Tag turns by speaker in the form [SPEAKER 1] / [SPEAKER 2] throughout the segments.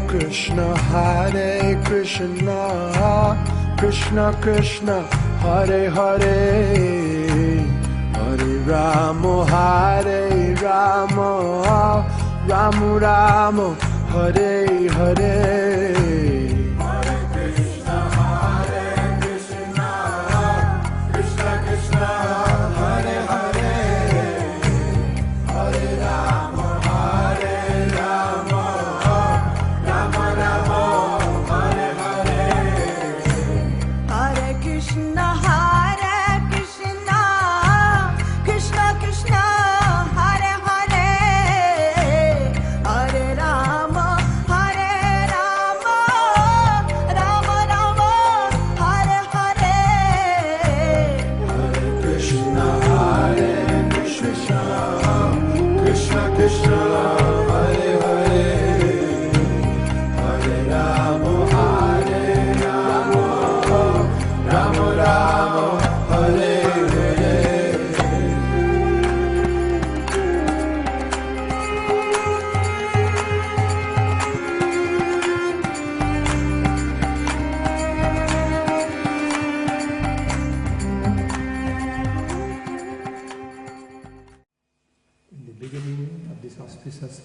[SPEAKER 1] Krishna, Hare Krishna, Krishna Krishna, Hare Hare, Hare Rama, Hare Rama, Rama Rama, Hare Hare.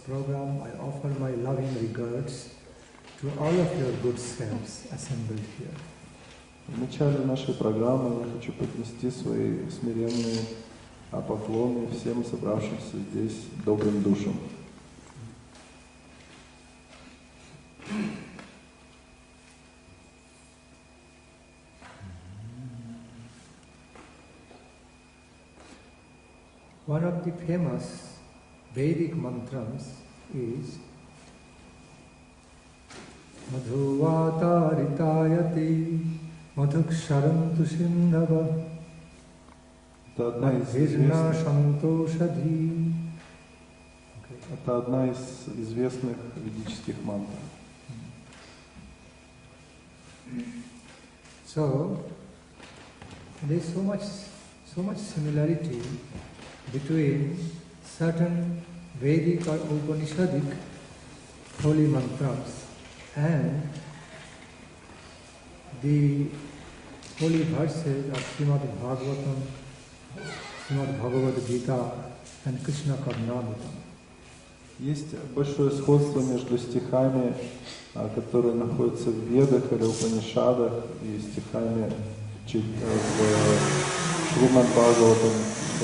[SPEAKER 2] Program, I offer my loving regards to all of your good selves assembled here.
[SPEAKER 3] В начале нашей программы я хочу поднести свои смиренные поклоны всем собравшимся здесь добрым душам.
[SPEAKER 2] One of the famous Vedic mantras is Madhuvata Ritayati Madhuksharantu Sindhava Madhirna Santoshadhi.
[SPEAKER 3] Это одна из известных ведических мантр.
[SPEAKER 2] So there is so much similarity between certain Vedic or Upanishadic holy mantras and the holy verses of Srimad Bhagavatam, Srimad Bhagavad Gita and Krishna Karnamrita.
[SPEAKER 3] Есть большое сходство между стихами, которые находятся в Ведах или Упанишадах, и стихами в Шримад Бхагаватам, в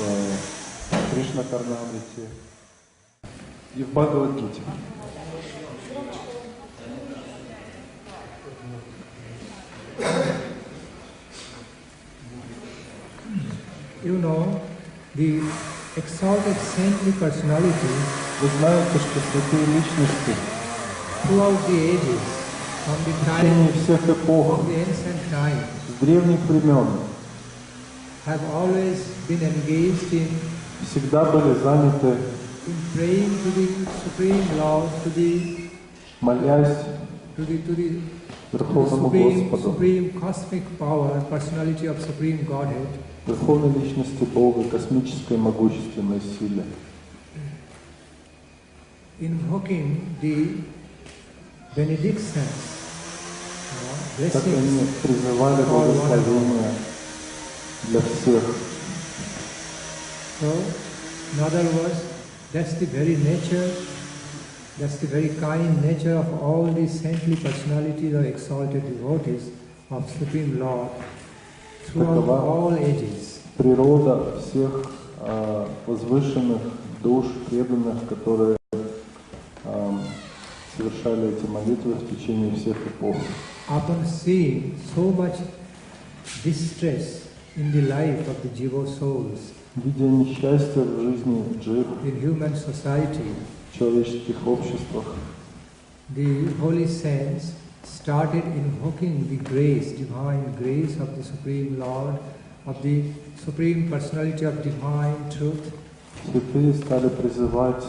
[SPEAKER 3] Кришна Карнамрите и в Бхагавад-гите.
[SPEAKER 2] You know, the exalted saintly personality
[SPEAKER 3] Вы знаете, что святые личности
[SPEAKER 2] throughout the ages, from the
[SPEAKER 3] в течение всех эпох,
[SPEAKER 2] of the ancient time,
[SPEAKER 3] с древних времен,
[SPEAKER 2] have always been engaged in
[SPEAKER 3] всегда были заняты,
[SPEAKER 2] praying to the Supreme Lord,
[SPEAKER 3] молясь
[SPEAKER 2] to the
[SPEAKER 3] Верховному Господу,
[SPEAKER 2] supreme cosmic power, personality of Supreme Godhead,
[SPEAKER 3] Верховной Личности Бога, космической могущественной силе,
[SPEAKER 2] invoking the benedictions,
[SPEAKER 3] как они
[SPEAKER 2] blessings
[SPEAKER 3] призывали благословения для всех.
[SPEAKER 2] So, in other words, that's the very nature, that's the very kind nature of all these saintly personalities or exalted devotees of Supreme Lord throughout all ages.
[SPEAKER 3] Природа всех возвышенных душ, преданных, которые совершали эти молитвы в течение всех эпох.
[SPEAKER 2] Upon seeing so much distress in the life of the Jiva souls,
[SPEAKER 3] Видя несчастье в жизни джив,
[SPEAKER 2] in human society,
[SPEAKER 3] в человеческих обществах,
[SPEAKER 2] the holy saints started invoking the grace, divine grace of the Supreme Lord, of the Supreme Personality of Divine Truth.
[SPEAKER 3] Святые стали призывать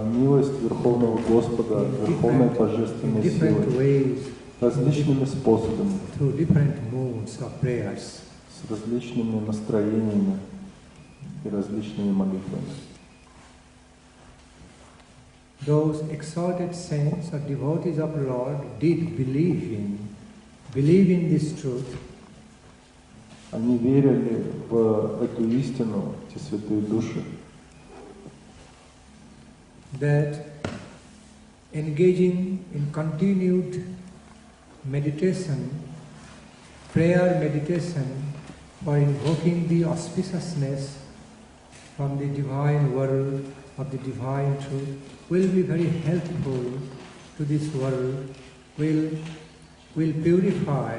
[SPEAKER 3] милость Верховного Господа, Верховной Божественной силы различными способами,
[SPEAKER 2] through different modes of prayers.
[SPEAKER 3] с различными настроениями и различными молитвами.
[SPEAKER 2] those exalted saints or devotees of Lord did believe in this truth.
[SPEAKER 3] Они верили в эту истину, эти святые души,
[SPEAKER 2] that engaging in continued meditation, prayer meditation, for invoking the auspiciousness from the divine world of the divine truth will be very helpful to this world, will purify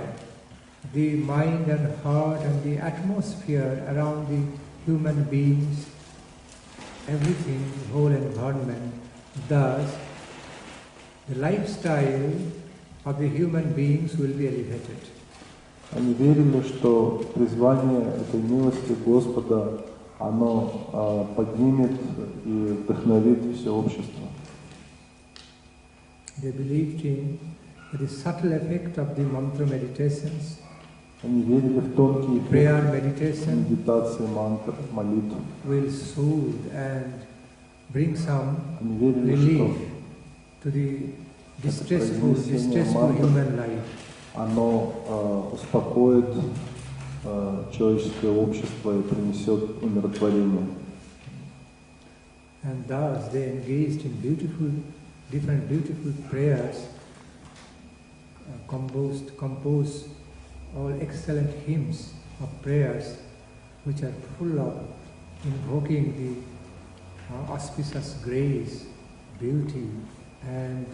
[SPEAKER 2] the mind and heart and the atmosphere around the human beings, everything, the whole environment. Thus, the lifestyle of the human beings will be elevated.
[SPEAKER 3] Они верили, что призвание этой милости Господа, оно поднимет и вдохновит все общество.
[SPEAKER 2] They believed in the subtle effect of the mantra meditations,
[SPEAKER 3] Они верили в тонкие
[SPEAKER 2] prayer
[SPEAKER 3] эффекты
[SPEAKER 2] meditation
[SPEAKER 3] медитации, мантр, молитв.
[SPEAKER 2] will soothe and bring some
[SPEAKER 3] Они верили,
[SPEAKER 2] relief to the distressful human life.
[SPEAKER 3] оно успокоит человеческое общество и принесет умиротворение.
[SPEAKER 2] And thus they engaged in different beautiful prayers, composed all excellent hymns of prayers which are full of invoking the auspicious grace, beauty and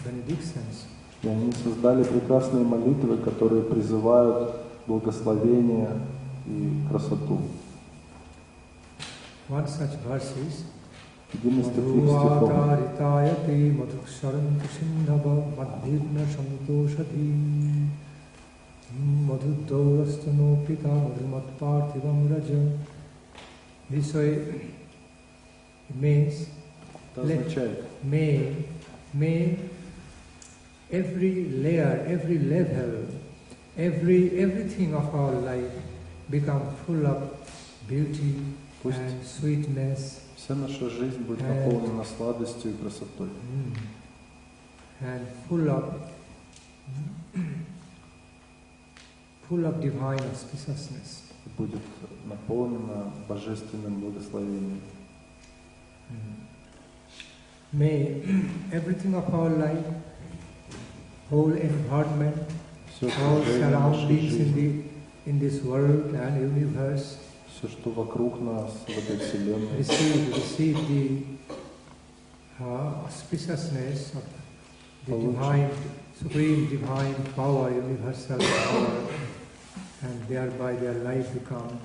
[SPEAKER 2] benedictions.
[SPEAKER 3] И они создали прекрасные молитвы, которые призывают благословение и красоту.
[SPEAKER 2] One such verse is
[SPEAKER 3] Один из таких стихов.
[SPEAKER 2] Madhuvataritāyate madhuksharantu sindhava madhirna santoshati madhudaurastano pita madhumatparthivam raja. This way it means may every layer, every level, everything of our life become full of beauty and sweetness.
[SPEAKER 3] Вся наша жизнь будет наполнена сладостью и красотой.
[SPEAKER 2] And full of divine auspiciousness.
[SPEAKER 3] Будет наполнена божественным благословением.
[SPEAKER 2] May everything of our life, whole environment, all surroundings in this world and universe,
[SPEAKER 3] все, что вокруг нас, в этой вселенной,
[SPEAKER 2] receive the auspiciousness of the divine, supreme divine power, universal power, and thereby their life become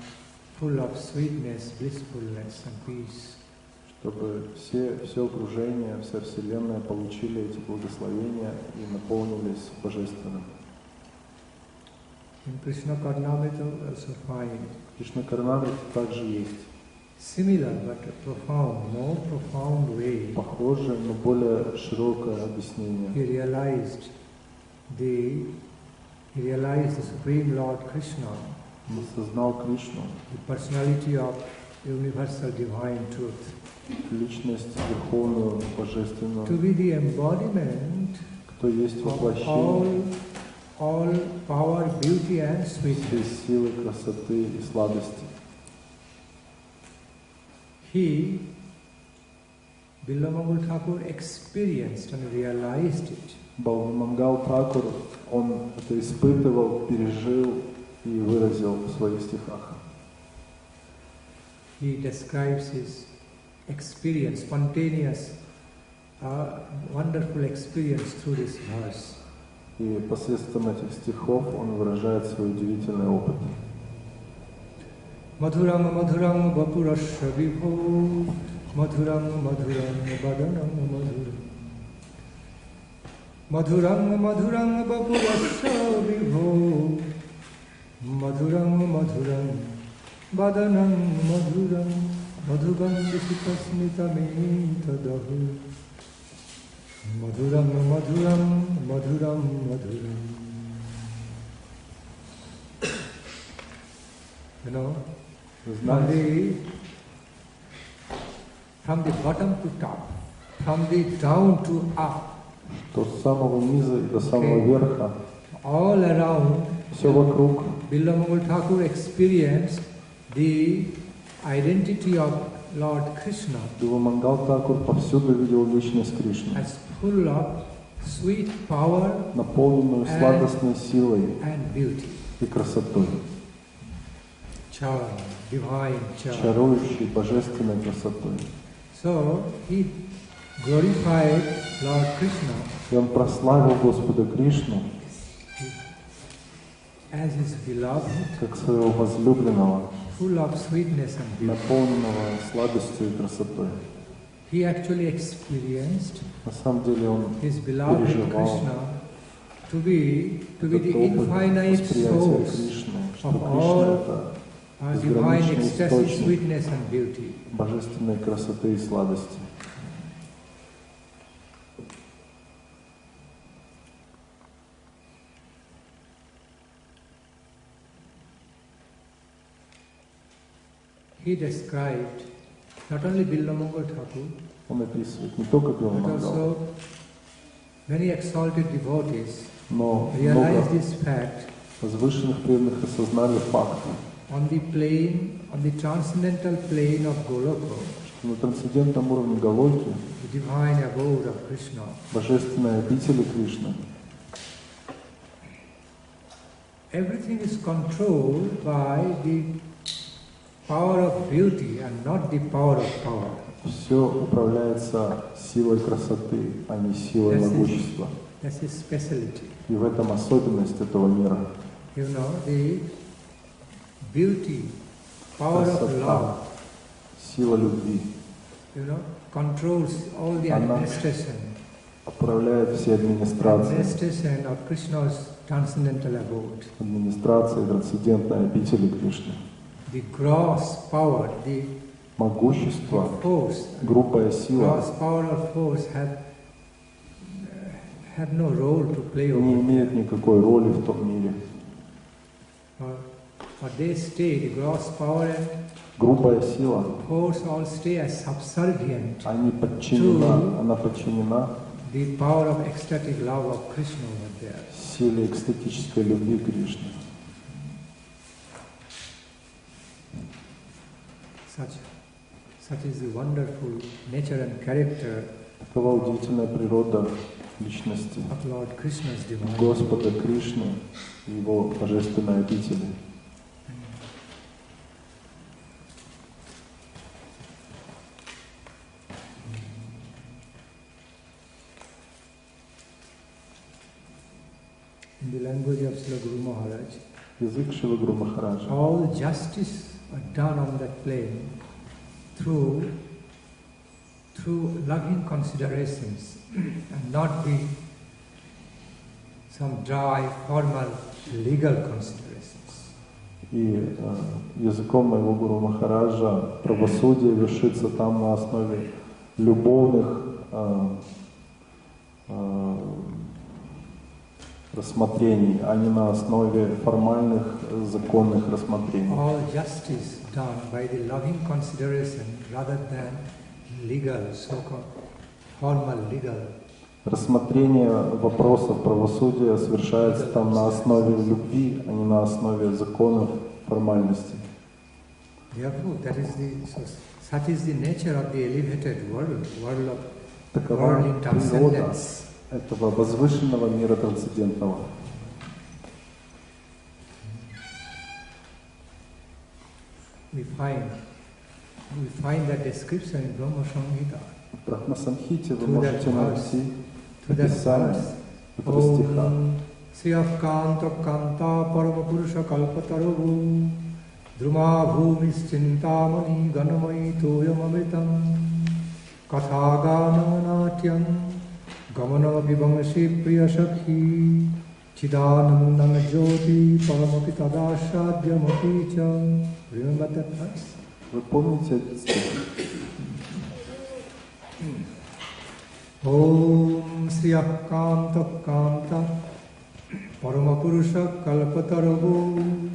[SPEAKER 2] full of sweetness, blissfulness and peace.
[SPEAKER 3] чтобы все окружение, вся вселенная получили эти благословения и наполнились божественным.
[SPEAKER 2] In Krishna Karnamrita also find
[SPEAKER 3] Кришна Карнамрите также есть.
[SPEAKER 2] Similar but profound, more profound way.
[SPEAKER 3] Похожее, но более широкое объяснение.
[SPEAKER 2] He realized the Supreme Lord Krishna.
[SPEAKER 3] Он осознал Кришну,
[SPEAKER 2] The personality of universal divine truth.
[SPEAKER 3] личность верховную, божественную,
[SPEAKER 2] To be the embodiment
[SPEAKER 3] кто есть
[SPEAKER 2] of
[SPEAKER 3] воплощение
[SPEAKER 2] all power, beauty and
[SPEAKER 3] всей
[SPEAKER 2] sweetness.
[SPEAKER 3] силы, красоты и сладости.
[SPEAKER 2] He, Bilamangul Thakur, experienced and realized it.
[SPEAKER 3] Балвамангал Такур, он это испытывал, пережил и выразил в своих стихах.
[SPEAKER 2] He describes his experience, spontaneous, wonderful experience through this verse.
[SPEAKER 3] И посредством этих стихов он выражает свой удивительный опыт.
[SPEAKER 2] Madhuram madhuram vapurasya vibho madhuram madhuram vadanam madhuram madhuram madhuram vapurasya vibho madhuram madhuram vadanam madhuram madhugandhikasmitamintadahu madhuram madhuram madhuram madhuram. You know, from the bottom to top, from the down to up.
[SPEAKER 3] Что с самого низа и до самого верха,
[SPEAKER 2] All around,
[SPEAKER 3] все вокруг,
[SPEAKER 2] Billamangal Thakur experienced the identity of Lord Krishna
[SPEAKER 3] Биламангал Такур повсюду видел личность Кришны,
[SPEAKER 2] as full of sweet power
[SPEAKER 3] наполненную сладостной силой
[SPEAKER 2] and beauty.
[SPEAKER 3] и красотой,
[SPEAKER 2] Charm, divine charm.
[SPEAKER 3] чарующей божественной красотой.
[SPEAKER 2] So he glorified Lord Krishna
[SPEAKER 3] И он прославил Господа Кришну
[SPEAKER 2] as his beloved,
[SPEAKER 3] как своего возлюбленного,
[SPEAKER 2] full of sweetness and beauty.
[SPEAKER 3] наполненного сладостью и красотой.
[SPEAKER 2] He actually experienced
[SPEAKER 3] На самом деле он
[SPEAKER 2] his beloved
[SPEAKER 3] переживал
[SPEAKER 2] Krishna to be the
[SPEAKER 3] этот опыт
[SPEAKER 2] infinite
[SPEAKER 3] восприятия
[SPEAKER 2] source
[SPEAKER 3] Кришны, что
[SPEAKER 2] of
[SPEAKER 3] Кришна
[SPEAKER 2] all
[SPEAKER 3] это
[SPEAKER 2] divine
[SPEAKER 3] безграничный
[SPEAKER 2] ecstasy,
[SPEAKER 3] источник
[SPEAKER 2] sweetness and beauty.
[SPEAKER 3] божественной красоты и сладости.
[SPEAKER 2] He described not only Billamangal Thakur,
[SPEAKER 3] Он описывает не только
[SPEAKER 2] but
[SPEAKER 3] Биламангал,
[SPEAKER 2] also many exalted devotees
[SPEAKER 3] но
[SPEAKER 2] realized
[SPEAKER 3] много
[SPEAKER 2] this fact
[SPEAKER 3] возвышенных преданных осознали факт,
[SPEAKER 2] on the transcendental plane of Goloka,
[SPEAKER 3] что на трансцендентном уровне Галоки,
[SPEAKER 2] the divine abode of Krishna,
[SPEAKER 3] божественной обители Кришны,
[SPEAKER 2] everything is controlled by the power of beauty and not the power of power.
[SPEAKER 3] все управляется силой красоты, а не силой могущества.
[SPEAKER 2] That's his specialty.
[SPEAKER 3] И в этом особенность этого мира.
[SPEAKER 2] You know, the beauty, power of
[SPEAKER 3] Красота,
[SPEAKER 2] love,
[SPEAKER 3] сила любви,
[SPEAKER 2] you know, controls all the
[SPEAKER 3] Она
[SPEAKER 2] administration
[SPEAKER 3] управляет все администрации,
[SPEAKER 2] of Krishna's transcendental abode.
[SPEAKER 3] администрации трансцендентной обители Кришны.
[SPEAKER 2] The gross power, the
[SPEAKER 3] Могущество,
[SPEAKER 2] force,
[SPEAKER 3] грубая сила
[SPEAKER 2] gross power of force have no role to play
[SPEAKER 3] не
[SPEAKER 2] over.
[SPEAKER 3] имеет никакой роли в том мире.
[SPEAKER 2] But they stay, the gross power and
[SPEAKER 3] Грубая сила,
[SPEAKER 2] force all stay as subservient
[SPEAKER 3] она подчинена
[SPEAKER 2] the power of ecstatic love of Krishna over there.
[SPEAKER 3] силе экстатической любви Кришны.
[SPEAKER 2] Such is the wonderful nature and character
[SPEAKER 3] Такова удивительная природа личности
[SPEAKER 2] of Lord Krishna's divine.
[SPEAKER 3] Господа Кришны и Его божественной обители.
[SPEAKER 2] In the language of Srila Guru Maharaj,
[SPEAKER 3] Язык Шрила Гуру Махараджа.
[SPEAKER 2] all justice are done on that plane through loving considerations and not be some dry, formal, legal considerations.
[SPEAKER 3] И языком моего Гуру Махараджа правосудие вершится там на основе любовных рассмотрений, а не на основе формальных законных рассмотрений.
[SPEAKER 2] All justice done by the loving consideration rather than legal, so-called formal legal.
[SPEAKER 3] Рассмотрение вопросов правосудия совершается там на основе любви, а не на основе законов формальностей.
[SPEAKER 2] Therefore, such is the nature of the elevated world of
[SPEAKER 3] Такова
[SPEAKER 2] worldly
[SPEAKER 3] природа
[SPEAKER 2] transcendence.
[SPEAKER 3] этого возвышенного мира трансцендентного.
[SPEAKER 2] We find that description in Brahma Samhita.
[SPEAKER 3] В Брахма Самхите вы
[SPEAKER 2] To that
[SPEAKER 3] можете
[SPEAKER 2] verse,
[SPEAKER 3] найти
[SPEAKER 2] to that
[SPEAKER 3] описание
[SPEAKER 2] verse.
[SPEAKER 3] этого стиха.
[SPEAKER 2] Om Sriyakanta Kanta Paramapurusha Kalpataru Druma Bhumis Chintamani Ganamai Toyam Amritam Kathagana Natyam Gamana Vibhamasi Priyasakhi Chidanandana Jyoti Paramapi Tadashadhyamapi Cha. Remember that verse?
[SPEAKER 3] Вы помните этот стих?
[SPEAKER 2] Om Sriyakanta Kanta Paramapurusha Kalpataravu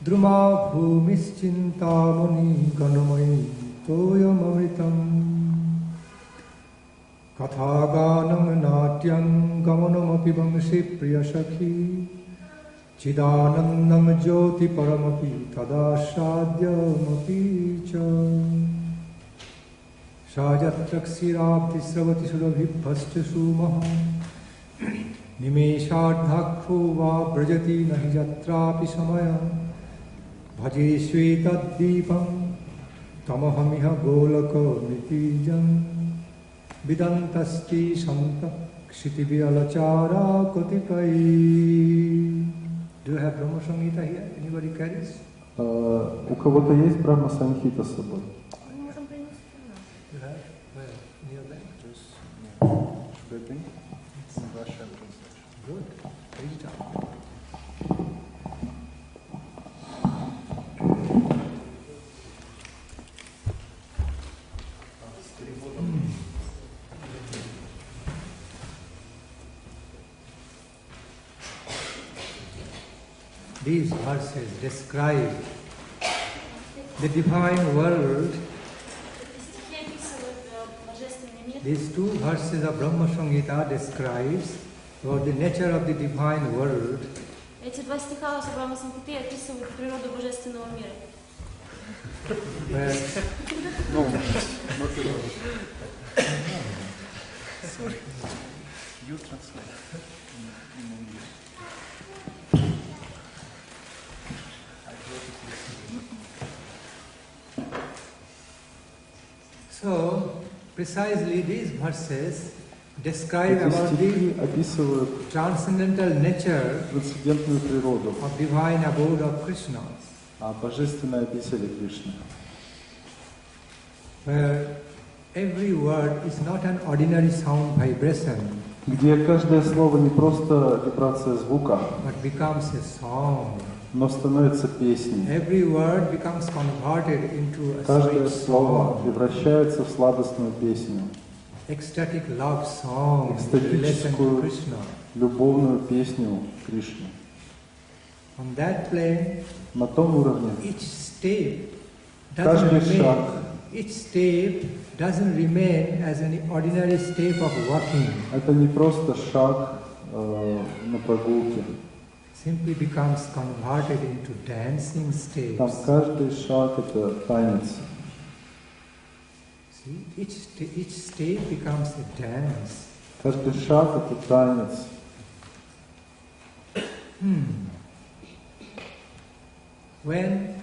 [SPEAKER 2] Druma Bhumis Chintamani Ganamai Toyam Amritam. Kathaganam natyam gamanamapi vamsi priyasakhi Chidanandam jyoti paramapi tadasadyamapi cha Shajatraksirabdi sravati surabhibhascha sumaha Nimeshadhakho va brajati nahi jatrapi samaya Bhaje shvetaddeepam tamahamiha golaka mitijam Vidantasti santa kshitibhyalachara kotipai. Do you have Brahma Samhita here? Anybody carries?
[SPEAKER 3] У кого-то есть Брахма Самхита с собой?
[SPEAKER 2] You have? Where? Near there?
[SPEAKER 3] Should I bring? It's in Russian translation.
[SPEAKER 2] Good. Read it out. These verses describe the divine world. These two verses of Brahma Samhita describes about the nature of the divine world.
[SPEAKER 4] Эти два стиха из Брахма Самхиты описывают природу божественного мира.
[SPEAKER 3] No, not at all. Sorry. You translate in English.
[SPEAKER 2] So, precisely these verses describe about the transcendental nature of divine abode of Krishna.
[SPEAKER 3] Божественной обители Кришны.
[SPEAKER 2] Where every word is not an ordinary sound vibration,
[SPEAKER 3] Где каждое слово не просто вибрация звука,
[SPEAKER 2] but becomes a song.
[SPEAKER 3] но становится песней.
[SPEAKER 2] Every word becomes converted into a
[SPEAKER 3] Каждое
[SPEAKER 2] sweet
[SPEAKER 3] слово
[SPEAKER 2] song.
[SPEAKER 3] превращается в сладостную песню,
[SPEAKER 2] Ecstatic love song in relation to
[SPEAKER 3] экстатическую
[SPEAKER 2] Krishna.
[SPEAKER 3] любовную песню Кришны.
[SPEAKER 2] On that plane,
[SPEAKER 3] На том уровне
[SPEAKER 2] each step
[SPEAKER 3] каждый шаг
[SPEAKER 2] doesn't remain as an ordinary step of walking.
[SPEAKER 3] это не просто шаг на прогулке.
[SPEAKER 2] Simply becomes converted into dancing
[SPEAKER 3] Там
[SPEAKER 2] steps.
[SPEAKER 3] каждый шаг это танец.
[SPEAKER 2] See, each step becomes a dance.
[SPEAKER 3] Каждый шаг это танец.
[SPEAKER 2] When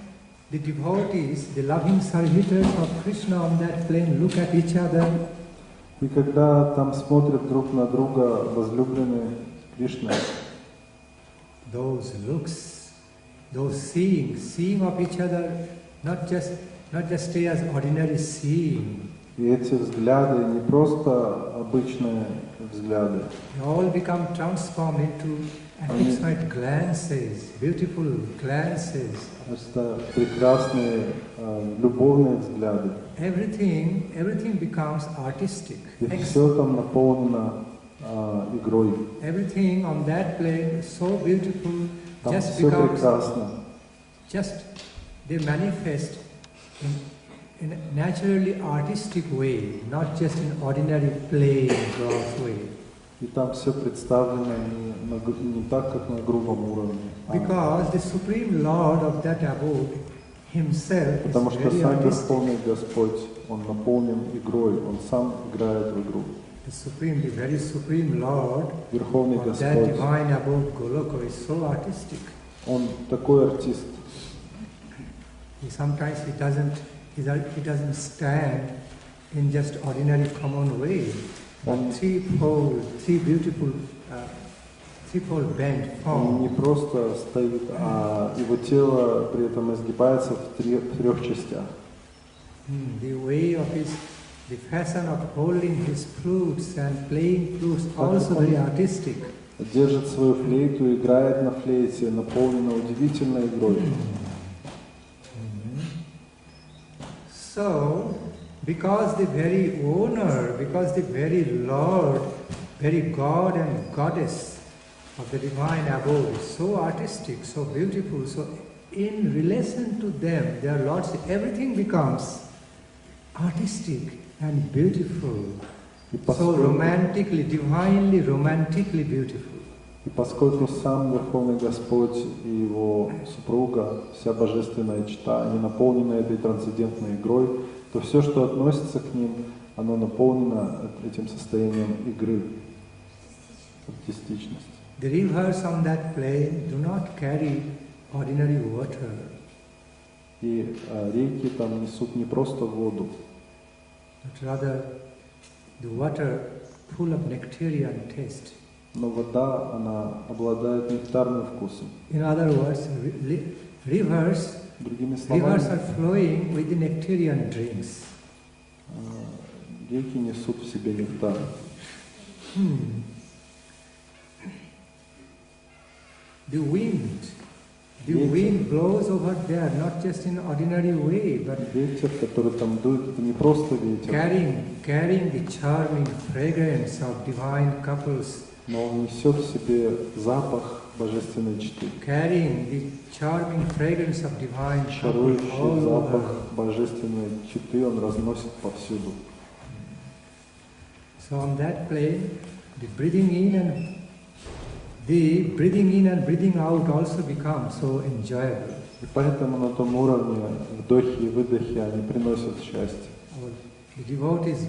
[SPEAKER 2] the devotees, the loving servitors of Krishna on that plane look at each other,
[SPEAKER 3] И когда там смотрят друг на друга возлюбленные Кришны,
[SPEAKER 2] those looks, those seeing of each other, not just stay as ordinary seeing.
[SPEAKER 3] и эти взгляды не просто обычные взгляды,
[SPEAKER 2] They all become transformed into affectionate glances, beautiful glances.
[SPEAKER 3] это прекрасные любовные взгляды.
[SPEAKER 2] Everything becomes artistic.
[SPEAKER 3] И все там наполнено игрой.
[SPEAKER 2] Everything on that plane is so beautiful,
[SPEAKER 3] Там
[SPEAKER 2] just
[SPEAKER 3] все
[SPEAKER 2] becomes,
[SPEAKER 3] прекрасно.
[SPEAKER 2] just they manifest in a naturally artistic way, not just in ordinary plain gross way.
[SPEAKER 3] И там все представлено не так, как на грубом уровне.
[SPEAKER 2] Because the Supreme Lord of that abode Himself
[SPEAKER 3] Потому
[SPEAKER 2] is
[SPEAKER 3] что
[SPEAKER 2] very
[SPEAKER 3] сам
[SPEAKER 2] artistic.
[SPEAKER 3] Верховный Господь, Он наполнен игрой, Он сам играет в игру.
[SPEAKER 2] The very Supreme Lord
[SPEAKER 3] Верховный
[SPEAKER 2] of that
[SPEAKER 3] Господь,
[SPEAKER 2] divine abode Goloka is so artistic.
[SPEAKER 3] Он такой артист.
[SPEAKER 2] Sometimes he doesn't stand in just ordinary common way, but threefold bent
[SPEAKER 3] Он не
[SPEAKER 2] form.
[SPEAKER 3] просто стоит, а его тело при этом изгибается в трех частях.
[SPEAKER 2] The fashion of holding his flutes and playing flutes also very artistic.
[SPEAKER 3] Держит свою флейту, играет на флейте, наполнена удивительной игрой.
[SPEAKER 2] So, because the very owner, because the very Lord, very God and Goddess of the divine abode is so artistic, so beautiful, so in relation to them, their lordship, everything becomes artistic and beautiful So romantically, divinely, romantically beautiful.
[SPEAKER 3] И поскольку сам Верховный Господь и его супруга, вся божественная чета, они наполнены этой трансцендентной игрой, то все, что относится к ним, оно наполнено этим состоянием игры, артистичности.
[SPEAKER 2] The rivers on that plain do not carry ordinary water.
[SPEAKER 3] И реки там несут не просто воду,
[SPEAKER 2] But rather the water full of nectarian taste.
[SPEAKER 3] но вода, она обладает нектарным вкусом.
[SPEAKER 2] In other words, rivers
[SPEAKER 3] Другими словами,
[SPEAKER 2] are flowing with the nectarian drinks.
[SPEAKER 3] Реки несут в себе нектар.
[SPEAKER 2] The wind blows over there, not just in ordinary way, but
[SPEAKER 3] Ветер, который там дует, это не просто ветер,
[SPEAKER 2] carrying the charming fragrance of divine couples,
[SPEAKER 3] но он несет в себе запах божественной читы,
[SPEAKER 2] carrying the charming fragrance of divine couples
[SPEAKER 3] чарующий
[SPEAKER 2] all
[SPEAKER 3] запах
[SPEAKER 2] over.
[SPEAKER 3] божественной читы он разносит повсюду.
[SPEAKER 2] So on that plane, the breathing in and breathing out also become so enjoyable.
[SPEAKER 3] И поэтому на том уровне вдохи и выдохи, они приносят счастье.
[SPEAKER 2] The devotees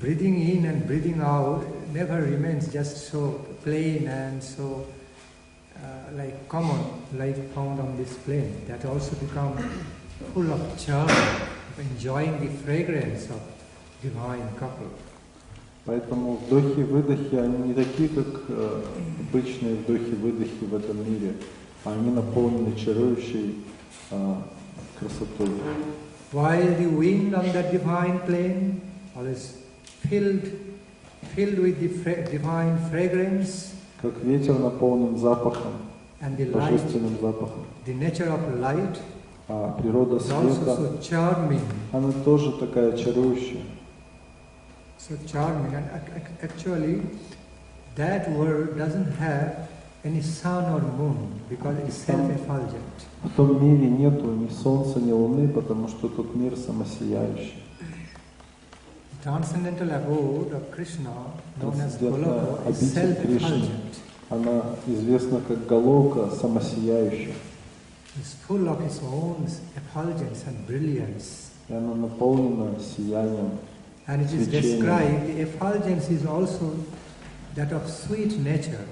[SPEAKER 2] breathing in and breathing out never remains just so plain and so like common, like found on this plane. That also become full of charm, enjoying the fragrance of divine couple.
[SPEAKER 3] Поэтому вдохи и выдохи, они не такие, как обычные вдохи и выдохи в этом мире, а они наполнены чарующей красотой.
[SPEAKER 2] While the wind on that divine plane is filled with the divine fragrance,
[SPEAKER 3] Как ветер наполнен запахом,
[SPEAKER 2] and the light,
[SPEAKER 3] божественным запахом,
[SPEAKER 2] the nature of light
[SPEAKER 3] а природа
[SPEAKER 2] is also
[SPEAKER 3] света,
[SPEAKER 2] so charming.
[SPEAKER 3] она тоже такая чарующая.
[SPEAKER 2] So charming, and actually that world doesn't have any sun or moon because it's self-effulgent.
[SPEAKER 3] В том мире нету ни солнца, ни луны, потому что тот мир самосияющий.
[SPEAKER 2] The transcendental abode of Krishna, known as
[SPEAKER 3] Трансцендентная
[SPEAKER 2] Goloka, is
[SPEAKER 3] обитель Кришны,
[SPEAKER 2] self-effulgent.
[SPEAKER 3] она известна как Галока, самосияющая.
[SPEAKER 2] It's full of its own effulgence and brilliance.
[SPEAKER 3] И она наполнена сиянием.
[SPEAKER 2] And it is described, the effulgence is also that of sweet nature,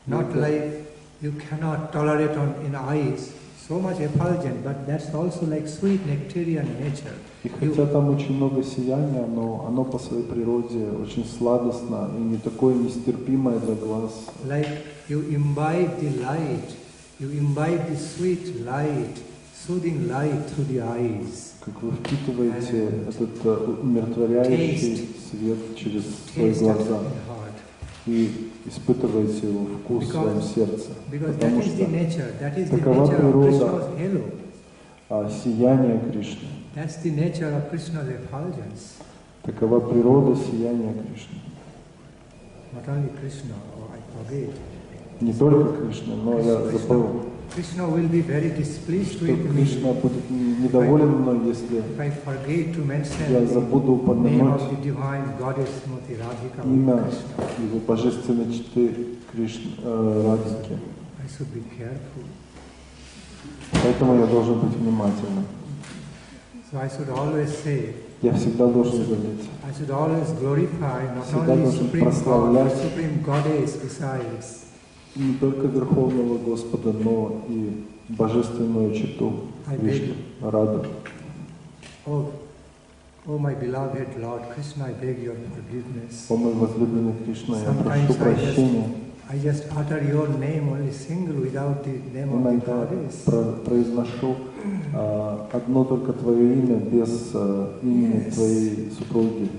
[SPEAKER 2] not like you cannot tolerate in eyes, so much effulgent, but that's also like sweet nectarian nature.
[SPEAKER 3] И хотя там очень много сияния, но оно по своей природе очень сладостно и не такое нестерпимое для глаз.
[SPEAKER 2] Like you imbibe the light, you imbibe the sweet light, soothing light through the eyes.
[SPEAKER 3] Как вы впитываете этот умиротворяющий свет через свои глаза и испытываете его вкус в своем сердце. Потому что такова природа сияния Кришны. Такова природа сияния Кришны. Не только Кришна, но я забыл,
[SPEAKER 2] Krishna will be very displeased with me.
[SPEAKER 3] Кришна будет недоволен мной, если я забуду упомянуть имя его божественной читы Радхики. Поэтому я должен быть внимательным. Я всегда должен говорить. Всегда должен прославлять не только Верховного Господа, но и божественную читу Кришны, Раду.
[SPEAKER 2] О мой
[SPEAKER 3] возлюбленный Кришна, я прошу прощения. Иногда произношу одно только Твое имя без имени Твоей супруги.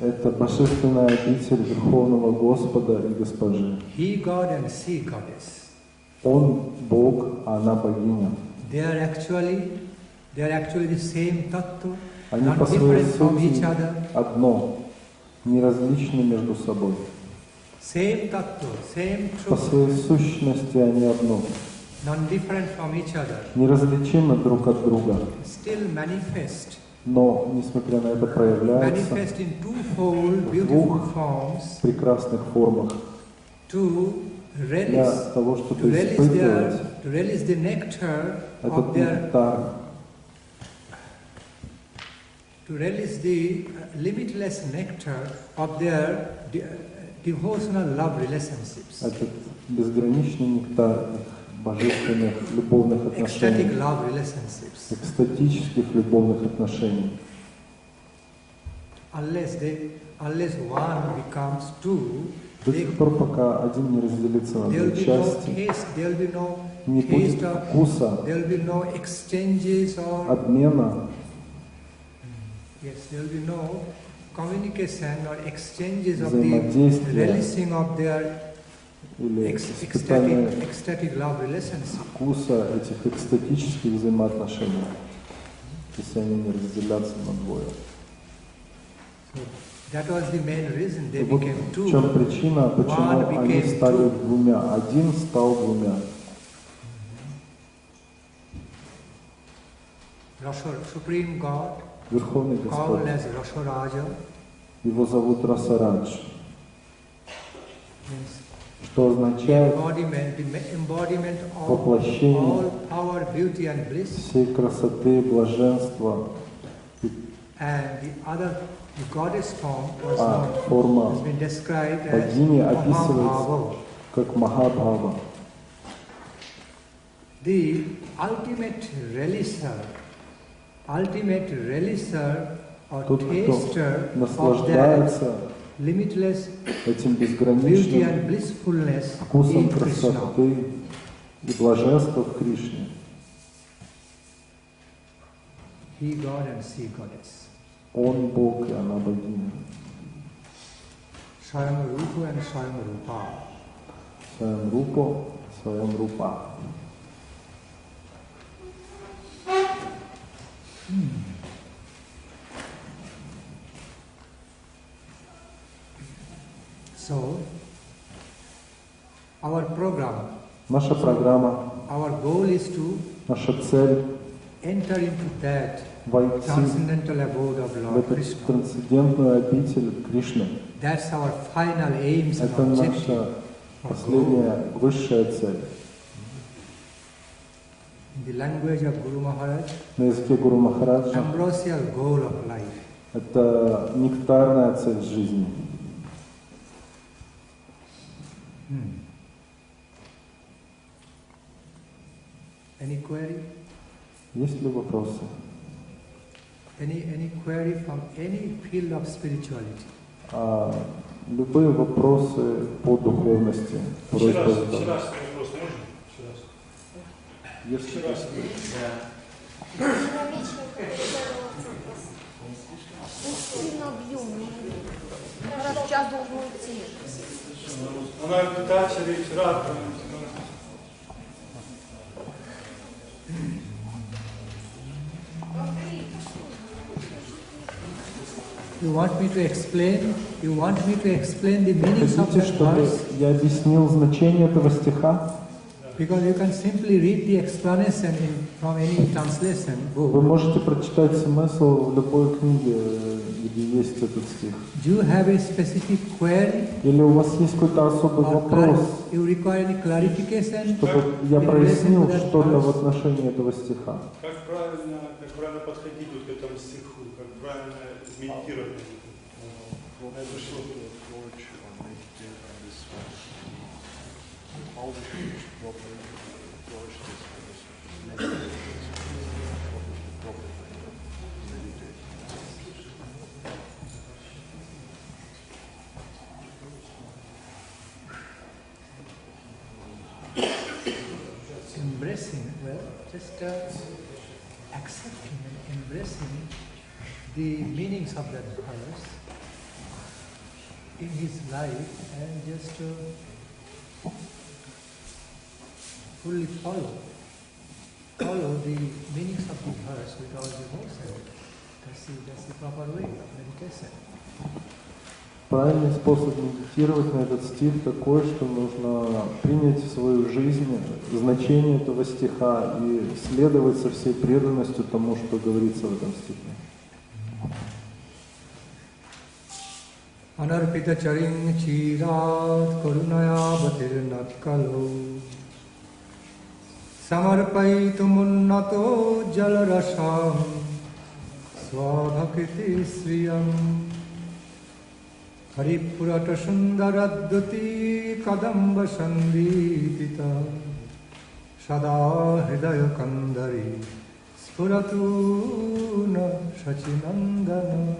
[SPEAKER 3] Это божественная обитель Верховного Господа и Госпожи. Он Бог, а она богиня. Они по своей сути одно, не различны между собой. По своей сущности они одно.
[SPEAKER 2] non-different from each other,
[SPEAKER 3] неразличимы друг от друга,
[SPEAKER 2] still manifest.
[SPEAKER 3] но, несмотря на это, проявляются
[SPEAKER 2] Manifest in twofold
[SPEAKER 3] в
[SPEAKER 2] beautiful
[SPEAKER 3] двух
[SPEAKER 2] forms
[SPEAKER 3] прекрасных формах
[SPEAKER 2] to
[SPEAKER 3] для
[SPEAKER 2] release,
[SPEAKER 3] того, чтобы испытывать
[SPEAKER 2] to release the nectar
[SPEAKER 3] этот
[SPEAKER 2] of their,
[SPEAKER 3] нектар,
[SPEAKER 2] to release the limitless nectar of their devotional love relationships.
[SPEAKER 3] этот безграничный нектар божественных любовных отношений,
[SPEAKER 2] Ecstatic love relationships.
[SPEAKER 3] экстатических любовных отношений.
[SPEAKER 2] Unless one becomes two,
[SPEAKER 3] До тех пор, пока один не разделится на
[SPEAKER 2] there will
[SPEAKER 3] две
[SPEAKER 2] be no
[SPEAKER 3] части,
[SPEAKER 2] taste, there will be no
[SPEAKER 3] не будет
[SPEAKER 2] taste of,
[SPEAKER 3] вкуса,
[SPEAKER 2] there will be no exchanges or
[SPEAKER 3] обмена,
[SPEAKER 2] yes, there will be no communication or exchanges of the
[SPEAKER 3] взаимодействия
[SPEAKER 2] releasing of their
[SPEAKER 3] или испытания
[SPEAKER 2] ecstatic love relationship.
[SPEAKER 3] вкуса этих экстатических взаимоотношений, если они не разделятся на двое.
[SPEAKER 2] That was the main reason they
[SPEAKER 3] Вот
[SPEAKER 2] became
[SPEAKER 3] в
[SPEAKER 2] two.
[SPEAKER 3] чем причина, почему
[SPEAKER 2] One
[SPEAKER 3] они
[SPEAKER 2] became
[SPEAKER 3] стали
[SPEAKER 2] two.
[SPEAKER 3] двумя. Один стал двумя.
[SPEAKER 2] Supreme God,
[SPEAKER 3] Верховный
[SPEAKER 2] called
[SPEAKER 3] Господь.
[SPEAKER 2] as Rasaraja,
[SPEAKER 3] Его зовут Расарадж,
[SPEAKER 2] means
[SPEAKER 3] что означает
[SPEAKER 2] the embodiment of
[SPEAKER 3] воплощение
[SPEAKER 2] all power, beauty and bliss.
[SPEAKER 3] всей красоты, блаженства.
[SPEAKER 2] And the goddess form was
[SPEAKER 3] А
[SPEAKER 2] known,
[SPEAKER 3] форма
[SPEAKER 2] has been described as
[SPEAKER 3] богини описывается
[SPEAKER 2] Mahabhava.
[SPEAKER 3] как Махабхава.
[SPEAKER 2] The ultimate relisher or
[SPEAKER 3] Тот, кто
[SPEAKER 2] taster of that
[SPEAKER 3] наслаждается
[SPEAKER 2] limitless
[SPEAKER 3] этим
[SPEAKER 2] beauty
[SPEAKER 3] безграничным
[SPEAKER 2] and blissfulness
[SPEAKER 3] вкусом
[SPEAKER 2] in Krishna.
[SPEAKER 3] красоты и блаженства в Кришне.
[SPEAKER 2] He God and she goddess.
[SPEAKER 3] Он Бог, и она богиня.
[SPEAKER 2] Swayam Rupa and Swayam Rupa.
[SPEAKER 3] Своем рупо, своем рупа.
[SPEAKER 2] So, our program,
[SPEAKER 3] Наша программа,
[SPEAKER 2] our goal is to
[SPEAKER 3] наша цель
[SPEAKER 2] enter into that
[SPEAKER 3] войти
[SPEAKER 2] transcendental abode of
[SPEAKER 3] в
[SPEAKER 2] Lord
[SPEAKER 3] эту
[SPEAKER 2] Krishna.
[SPEAKER 3] трансцендентную обитель Кришны.
[SPEAKER 2] That's our final aims and
[SPEAKER 3] Это
[SPEAKER 2] objective.
[SPEAKER 3] наша последняя, высшая цель.
[SPEAKER 2] In the language of Guru Maharaj,
[SPEAKER 3] На языке Гуру Махараджа
[SPEAKER 2] ambrosial goal of life.
[SPEAKER 3] это нектарная цель жизни.
[SPEAKER 2] Any query?
[SPEAKER 3] Есть ли вопросы?
[SPEAKER 2] Any query from any field of spirituality?
[SPEAKER 3] Любые вопросы по духовности.
[SPEAKER 5] Еще раз вопрос можно?
[SPEAKER 3] Если
[SPEAKER 6] Сильно объемный. Раз в час должен уйти.
[SPEAKER 5] Она питается вчера.
[SPEAKER 2] You want me to explain? You want me to explain the meanings of
[SPEAKER 3] хотите,
[SPEAKER 2] that
[SPEAKER 3] чтобы
[SPEAKER 2] verse?
[SPEAKER 3] я объяснил значение этого стиха?
[SPEAKER 2] Because you can simply read the explanation from any translation
[SPEAKER 3] Вы
[SPEAKER 2] book.
[SPEAKER 3] можете прочитать смысл в любой книге, где есть этот стих.
[SPEAKER 2] Do you have a specific query?
[SPEAKER 3] Или у вас есть какой-то особый
[SPEAKER 2] Or
[SPEAKER 3] вопрос,
[SPEAKER 2] you require any clarification?
[SPEAKER 3] чтобы я
[SPEAKER 2] in relation
[SPEAKER 3] прояснил
[SPEAKER 2] to that
[SPEAKER 3] что-то в
[SPEAKER 2] verse?
[SPEAKER 3] отношении этого стиха?
[SPEAKER 5] Как правильно подходить вот к этому стиху, как правильно медитировать? Это что?
[SPEAKER 2] Embracing, well, just accepting and embracing the meanings of that verse in his life and just fully follow the meanings of the verse with all devotion. That's the proper way of meditation.
[SPEAKER 3] Правильный способ медитировать на этот стих такой, что нужно принять в свою жизнь значение этого стиха и следовать со всей преданностью тому, что говорится в этом стихе.
[SPEAKER 2] Anarpita charing chirat karunaya batirnat kalo samarpaitum unnato jalarasham svadhakiti sriyam haripurata sundaradduti kadamba sandhitita sada hridaya kandari spuratu na shachinandana.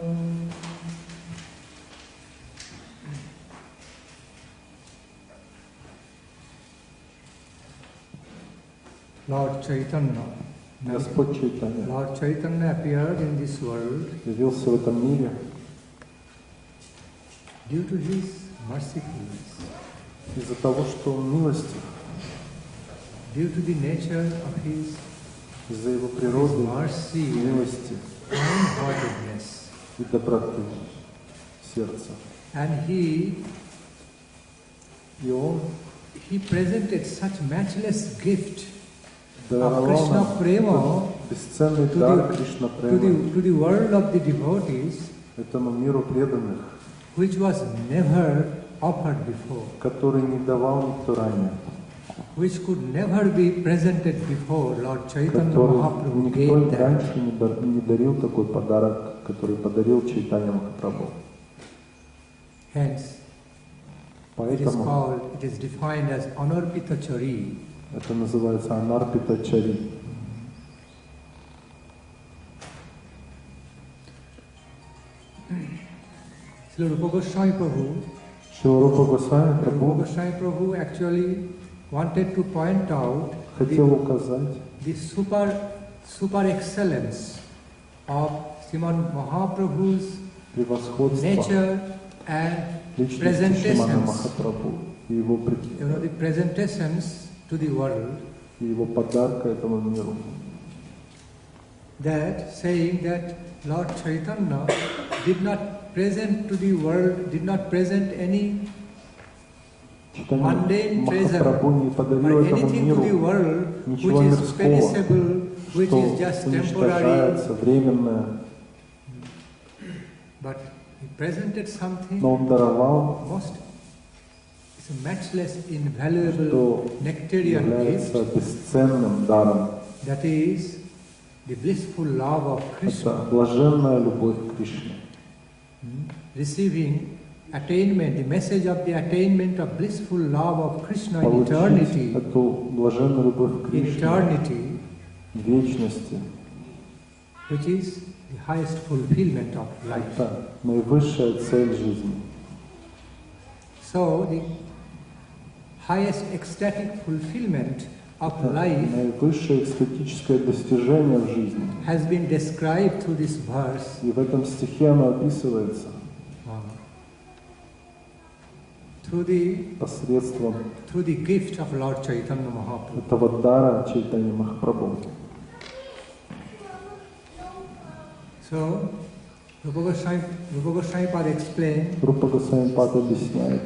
[SPEAKER 2] Lord Chaitanya,
[SPEAKER 3] Господь Чайтанья
[SPEAKER 2] Lord Chaitanya appeared in this world
[SPEAKER 3] явился в этом мире
[SPEAKER 2] due to his mercifulness,
[SPEAKER 3] из-за того, что он милостив,
[SPEAKER 2] due to the nature of his
[SPEAKER 3] из-за его природы,
[SPEAKER 2] mercy
[SPEAKER 3] милости
[SPEAKER 2] and kindheartedness.
[SPEAKER 3] и доброты сердца.
[SPEAKER 2] And he presented such matchless gift of Krishna Prema
[SPEAKER 3] бесценный дар Кришна Према
[SPEAKER 2] to the world of the devotees,
[SPEAKER 3] этому миру преданных,
[SPEAKER 2] which was never offered before,
[SPEAKER 3] который не давал никто ранее,
[SPEAKER 2] which could never be presented before. Lord Chaitanya
[SPEAKER 3] который
[SPEAKER 2] Mahaprabhu
[SPEAKER 3] никто
[SPEAKER 2] gave that.
[SPEAKER 3] раньше не дарил такой подарок, который подарил Чайтанья Махапрабху.
[SPEAKER 2] Hence,
[SPEAKER 3] Поэтому
[SPEAKER 2] it is defined as Anarpita Chari.
[SPEAKER 3] это называется Анарпита Чари.
[SPEAKER 2] Srila Rupa Goswami Prabhu,
[SPEAKER 3] Шила Госвами
[SPEAKER 2] Rupa
[SPEAKER 3] Прабху
[SPEAKER 2] Goswami Prabhu actually wanted to point out
[SPEAKER 3] хотел указать
[SPEAKER 2] the super excellence of Srimad Mahaprabhu's
[SPEAKER 3] превосходство
[SPEAKER 2] nature and
[SPEAKER 3] личности Шримана
[SPEAKER 2] presentations,
[SPEAKER 3] Махапрабху и его,
[SPEAKER 2] the presentations to the world,
[SPEAKER 3] и его подарка этому миру.
[SPEAKER 2] that saying that Lord Chaitanya did not present to the world, did not present any
[SPEAKER 3] Чайтанья
[SPEAKER 2] mundane treasure
[SPEAKER 3] Махапрабху не
[SPEAKER 2] or
[SPEAKER 3] подарил этому
[SPEAKER 2] anything to the
[SPEAKER 3] миру
[SPEAKER 2] world
[SPEAKER 3] ничего
[SPEAKER 2] which is
[SPEAKER 3] мирского,
[SPEAKER 2] perishable, which
[SPEAKER 3] что
[SPEAKER 2] is just temporary,
[SPEAKER 3] уничтожается, временное,
[SPEAKER 2] but he presented something
[SPEAKER 3] но он даровал,
[SPEAKER 2] most, it's a matchless,
[SPEAKER 3] что
[SPEAKER 2] invaluable nectarian gift,
[SPEAKER 3] является бесценным даром.
[SPEAKER 2] that is the blissful love of Krishna,
[SPEAKER 3] Это блаженная любовь к Кришне.
[SPEAKER 2] receiving attainment, the message of the attainment of blissful love of Krishna in
[SPEAKER 3] Получить
[SPEAKER 2] eternity,
[SPEAKER 3] эту блаженную любовь к
[SPEAKER 2] in
[SPEAKER 3] Кришне
[SPEAKER 2] eternity,
[SPEAKER 3] в вечности.
[SPEAKER 2] which is the highest fulfillment of life.
[SPEAKER 3] Это наивысшая цель жизни.
[SPEAKER 2] So the highest ecstatic fulfillment of life
[SPEAKER 3] Наивысшее эстетическое достижение в жизни.
[SPEAKER 2] has been described through this verse.
[SPEAKER 3] И в этом стихе оно описывается посредством
[SPEAKER 2] through the gift of Lord Chaitanya Mahaprabhu.
[SPEAKER 3] этого дара Чайтанья Махапрабху.
[SPEAKER 2] So, Rupa Goswami Pad explained
[SPEAKER 3] Рупа Госвами Пад объясняет,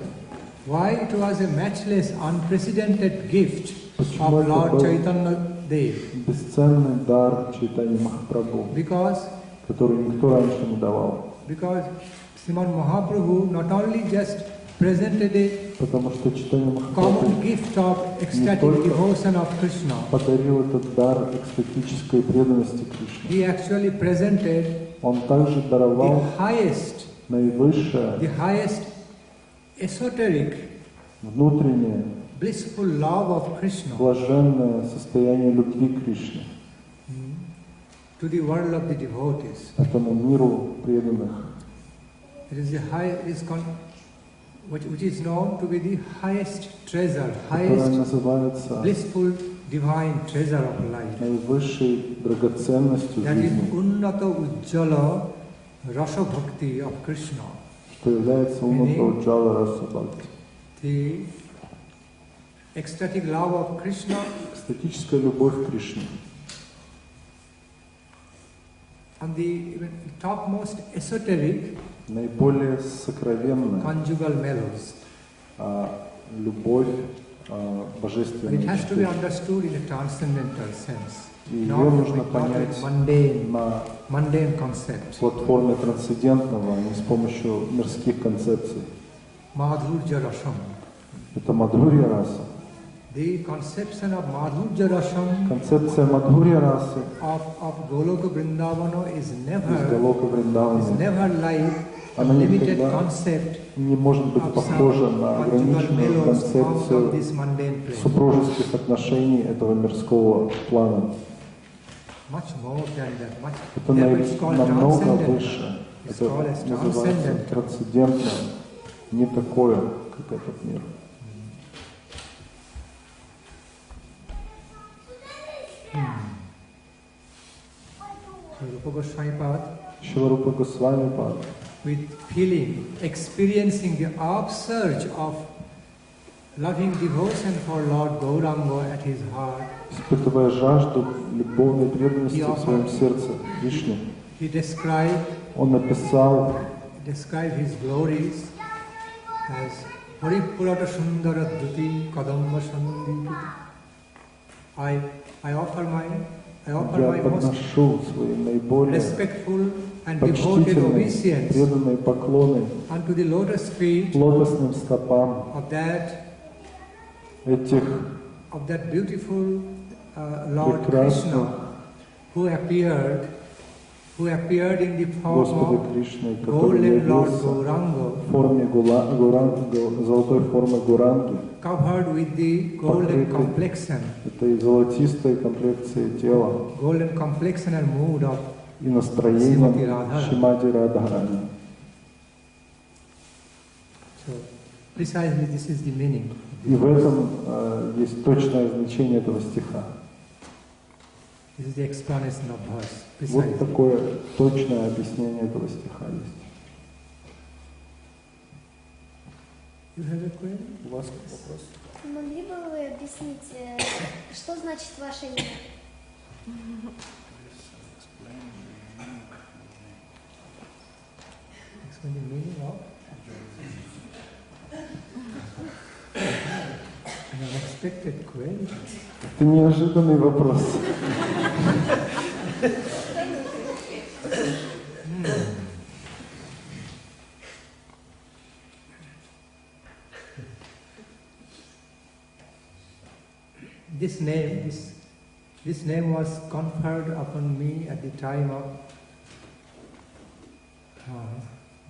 [SPEAKER 2] why it was a matchless, unprecedented gift
[SPEAKER 3] почему
[SPEAKER 2] of
[SPEAKER 3] это
[SPEAKER 2] Lord
[SPEAKER 3] был
[SPEAKER 2] Chaitanya Dev.
[SPEAKER 3] бесценный дар Чайтанья Махапрабху,
[SPEAKER 2] Because
[SPEAKER 3] который никто раньше не давал.
[SPEAKER 2] Srimad Mahaprabhu not only just presented a
[SPEAKER 3] Потому что Чайтанья
[SPEAKER 2] common
[SPEAKER 3] Махапрабху
[SPEAKER 2] gift of
[SPEAKER 3] не
[SPEAKER 2] ecstatic
[SPEAKER 3] только
[SPEAKER 2] devotion of Krishna,
[SPEAKER 3] подарил этот дар экстатической преданности Кришне.
[SPEAKER 2] he actually presented
[SPEAKER 3] Он также
[SPEAKER 2] the
[SPEAKER 3] даровал
[SPEAKER 2] highest
[SPEAKER 3] наивысшее,
[SPEAKER 2] esoteric,
[SPEAKER 3] внутреннее,
[SPEAKER 2] blissful love of Krishna
[SPEAKER 3] блаженное состояние любви к Кришне,
[SPEAKER 2] to the world of the devotees.
[SPEAKER 3] этому миру преданных,
[SPEAKER 2] It is which is known to be the highest treasure,
[SPEAKER 3] которое
[SPEAKER 2] highest
[SPEAKER 3] называется
[SPEAKER 2] blissful divine treasure of life.
[SPEAKER 3] наивысшей драгоценностью
[SPEAKER 2] That is
[SPEAKER 3] жизни,
[SPEAKER 2] Unnata Ujjala Rasa Bhakti of Krishna.
[SPEAKER 3] что является Унната Уджала Раса Бхакти.
[SPEAKER 2] The ecstatic love of Krishna
[SPEAKER 3] Эстетическая любовь к Кришне.
[SPEAKER 2] and the even topmost esoteric
[SPEAKER 3] наиболее сокровенная
[SPEAKER 2] conjugal mellows.
[SPEAKER 3] Любовь
[SPEAKER 2] But
[SPEAKER 3] божественной
[SPEAKER 2] it has to be
[SPEAKER 3] мечты.
[SPEAKER 2] understood in a transcendental sense,
[SPEAKER 3] И ее
[SPEAKER 2] not
[SPEAKER 3] нужно
[SPEAKER 2] with
[SPEAKER 3] понять
[SPEAKER 2] mundane
[SPEAKER 3] на
[SPEAKER 2] concepts.
[SPEAKER 3] платформе трансцендентного, а не с помощью мирских концепций.
[SPEAKER 2] Madhurya rasam.
[SPEAKER 3] Это Мадхурья раса.
[SPEAKER 2] The conception of Madhurya rasam
[SPEAKER 3] Концепция Мадхурья расы
[SPEAKER 2] of Goloka Vrindavana is
[SPEAKER 3] из
[SPEAKER 2] never
[SPEAKER 3] Галока Вриндавана,
[SPEAKER 2] like a
[SPEAKER 3] она
[SPEAKER 2] limited
[SPEAKER 3] никогда
[SPEAKER 2] concept
[SPEAKER 3] не может быть
[SPEAKER 2] of
[SPEAKER 3] похожа
[SPEAKER 2] some
[SPEAKER 3] на
[SPEAKER 2] conjugal
[SPEAKER 3] ограниченную
[SPEAKER 2] mellows of
[SPEAKER 3] концепцию
[SPEAKER 2] this mundane plane.
[SPEAKER 3] супружеских отношений этого мирского плана.
[SPEAKER 2] Much more than that. Much.
[SPEAKER 3] Это
[SPEAKER 2] Therefore it's called
[SPEAKER 3] намного
[SPEAKER 2] transcendental.
[SPEAKER 3] выше.
[SPEAKER 2] It's
[SPEAKER 3] Это
[SPEAKER 2] called as
[SPEAKER 3] называется
[SPEAKER 2] transcendental.
[SPEAKER 3] трансцендентно, не такое, как этот мир.
[SPEAKER 2] So Rupa Goswami Pad,
[SPEAKER 3] Шиларупа Госвами Пад,
[SPEAKER 2] with feeling, experiencing the upsurge of loving devotion for Lord Gauranga at his heart,
[SPEAKER 3] испытывая жажду любовной преданности в своем сердце Вишну,
[SPEAKER 2] he described
[SPEAKER 3] он написал
[SPEAKER 2] his glories as Paripurata Sundara Dhuti Kadamba Sandipita. I offer my
[SPEAKER 3] я
[SPEAKER 2] most
[SPEAKER 3] подношу свои наиболее
[SPEAKER 2] respectful and devoted
[SPEAKER 3] почтительные,
[SPEAKER 2] obeisance
[SPEAKER 3] преданные поклоны
[SPEAKER 2] unto the lotus feet
[SPEAKER 3] лотосным стопам
[SPEAKER 2] of that
[SPEAKER 3] этих
[SPEAKER 2] beautiful Lord
[SPEAKER 3] прекрасных
[SPEAKER 2] Krishna who appeared in the form
[SPEAKER 3] Господа
[SPEAKER 2] of
[SPEAKER 3] Кришны, который
[SPEAKER 2] golden Lord
[SPEAKER 3] явился
[SPEAKER 2] Gauranga,
[SPEAKER 3] в форме золотой формы Гуранги,
[SPEAKER 2] covered with the golden complexion,
[SPEAKER 3] этой золотистой комплекции тела
[SPEAKER 2] golden complexion and mood of
[SPEAKER 3] и настроением
[SPEAKER 2] Шримати Радхарани.
[SPEAKER 3] Шримати Радхарани.
[SPEAKER 2] So precisely this is the meaning.
[SPEAKER 3] И в этом есть точное значение этого стиха.
[SPEAKER 2] This is the explanation of verse.
[SPEAKER 3] Вот
[SPEAKER 2] Precisely.
[SPEAKER 3] такое точное объяснение этого стиха есть.
[SPEAKER 2] You have a query?
[SPEAKER 3] У вас вопрос?
[SPEAKER 7] Могли бы вы объяснить, что значит ваше имя?
[SPEAKER 2] Explain the meaning of an unexpected query.
[SPEAKER 3] Это неожиданный вопрос.
[SPEAKER 2] This name was conferred upon me at the time of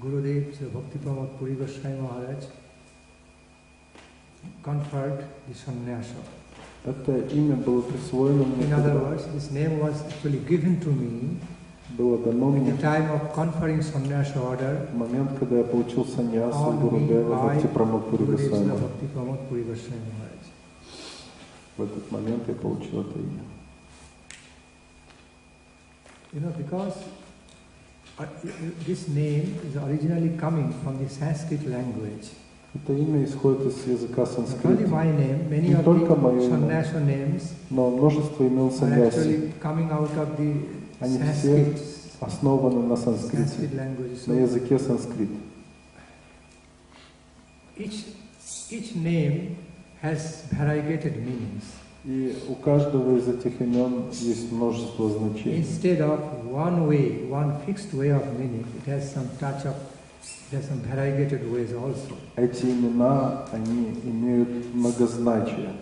[SPEAKER 2] Gurudev Bhakti Nandan Maharaj conferred the sannyasa.
[SPEAKER 3] Это имя было присвоено мне,
[SPEAKER 2] In other words, this name was actually given to me
[SPEAKER 3] было дано
[SPEAKER 2] at
[SPEAKER 3] мне
[SPEAKER 2] the time of conferring sannyasa order
[SPEAKER 3] в момент, когда я получил саньясу
[SPEAKER 2] on me
[SPEAKER 3] Гурудева
[SPEAKER 2] by
[SPEAKER 3] Бхакти Прамадпури
[SPEAKER 2] Gurudev
[SPEAKER 3] Госвами.
[SPEAKER 2] Bhakti Nandan Maharaj.
[SPEAKER 3] В этот момент я получил это имя.
[SPEAKER 2] You know, because this name is originally coming from the Sanskrit language.
[SPEAKER 3] Это имя исходит из языка
[SPEAKER 2] Not only
[SPEAKER 3] санскрита,
[SPEAKER 2] my name, many
[SPEAKER 3] Не
[SPEAKER 2] of
[SPEAKER 3] только
[SPEAKER 2] the
[SPEAKER 3] мое имя.
[SPEAKER 2] sannyasa names
[SPEAKER 3] но множество имен
[SPEAKER 2] are
[SPEAKER 3] саньяси,
[SPEAKER 2] actually coming out of the
[SPEAKER 3] они все
[SPEAKER 2] Sanskrit
[SPEAKER 3] основаны на санскрите,
[SPEAKER 2] language.
[SPEAKER 3] на
[SPEAKER 2] So
[SPEAKER 3] языке санскрит.
[SPEAKER 2] each name has variegated meanings.
[SPEAKER 3] И у каждого из этих имен есть множество значений.
[SPEAKER 2] Instead of one fixed way of meaning, it has some touch of, it has some variegated ways also.
[SPEAKER 3] Эти имена, они имеют многозначие,